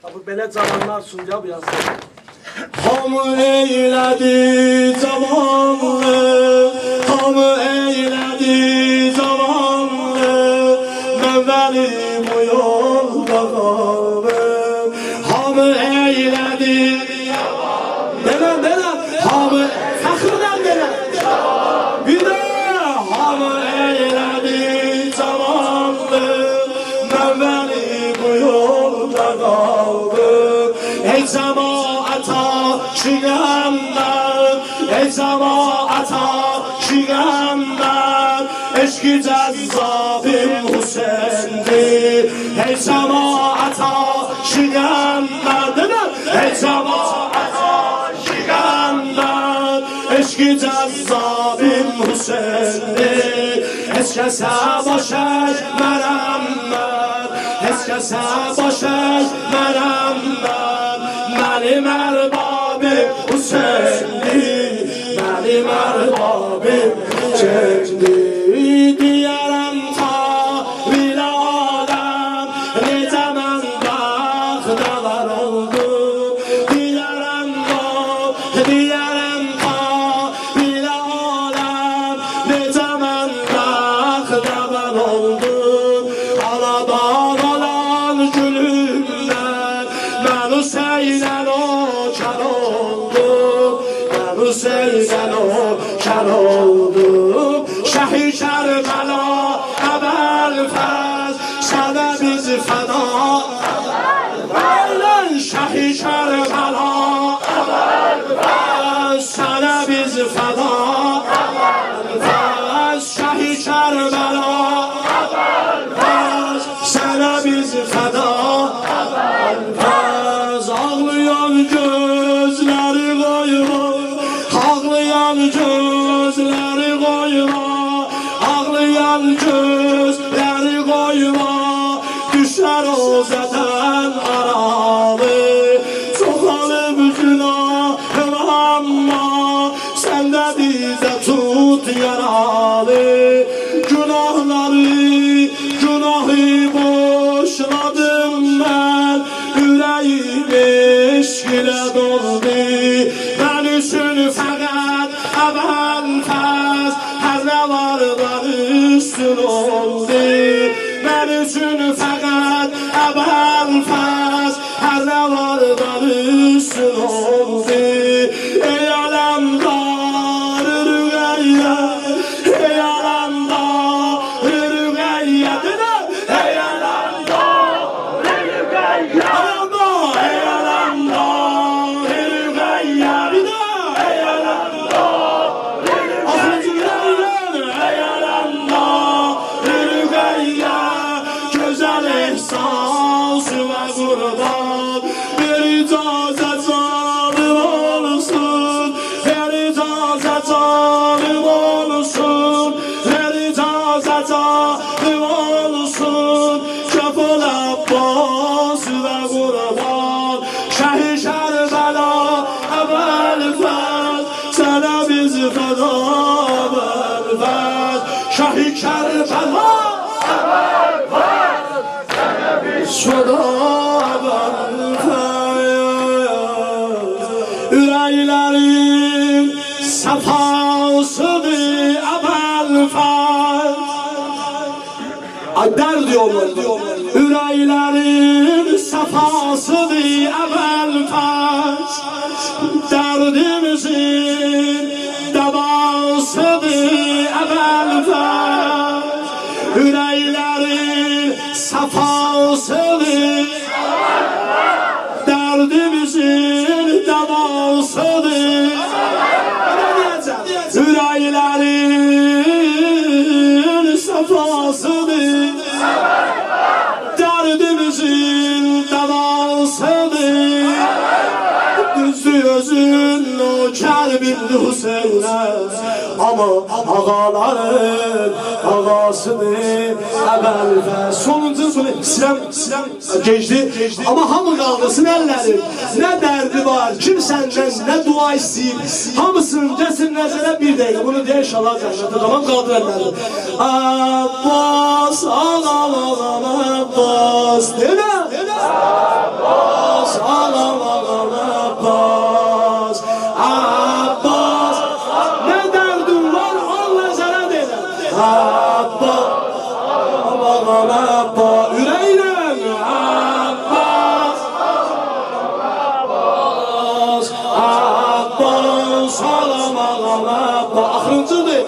Bu belə cavanlar üçün ya bu yazı. Hamı eylədi cavanlı, hamı eylədi cavanlı, mən mənim bu yolda qaldım. Hamı eylədi cavanlı, denən, hamı, fəxrdən denən, bir də hamı eylədi cavanlı, mən mənim bu yolda qaldım. Ey cemaata şigandan, ey cemaata şigandan, eşki cazzabim Hüseyin'dir. Ey cemaata şigandan, ey cemaata şigandan, eşki cazzabim Hüseyin'dir. Heç kəsə baş əkmərəm mən, heç kəsə baş əkmərəm mən. Mənim ərbabim Hüseyin'dir, mənim ərbabim Hüseyin'dir. Deyərəm ta bir aləm, necə mən baxdalar oldu. Deyərəm ta bir aləm, necə mən baxdalar oldu. Anadan olan gülümdən mən Hüseyin'en o kar oldum, ben Hüseyin'en o kar oldum. Şəhi Kərbəla Əbəlfəz, sənə biz fəda. Şəhi Kərbəla Əbəlfəz, sənə biz fəda. Şəhi Kərbəla Əbəlfəz, sənə biz fəda. Ağlayan gözləri qoyma, ağlayan gözləri qoyma, ağlayan gözləri qoyma, düşər o zətən aralı. Çoxalıb günahım amma, sən də dizə tut yaralı. Günahı boşladım mən, ürəyim eşq ilə doldu. Mən üçün fəqət Əbəlfəz, hər nə varlar üstün oldu. Mən üçün fəqət Əbəlfəz, hər nə varlar üstün oldu. Ey aləmdar Rüqəyyə, ey aləmdar Rüqəyyə, ey aləmdar Rüqəyyə. Şəhi Kərbəla Əbəlfəz, sənə biz fəda. Ürəklərim səfasıdır Əbəlfəz. Ay dərd yollar, ürəklərim səfasıdır Əbəlfəz. Dərdimizin dəvasıdır Əbəlfəz. Ürəklərin səfasıdır Əbəlfəz. Dərdimizin dəvasıdır Əbəlfəz. Ürəklərin səfasıdır Əbəlfəz. Dərdimizin dəvasıdır Əbəlfəz. Düzdü özün o kəlbindi Hüseyin'e, ama ağaların ağasıdır Əbəlfəz. Sonuncu siləm geçdi, ama hamı qaldırsın əlləri. Nə dərdi var, kim səndən nə dua istəyib, hamısının gəsin nəzərə bir dəqiqə. Bunu deyə inşallah cənnətə, tamam, qaldır əlləri. Abbas, ağam, Abbas, demə. Abbas. Abbas Ağam Abbas Yüreğle Abbas Abbas Ağam Abbas Ahırıncıdır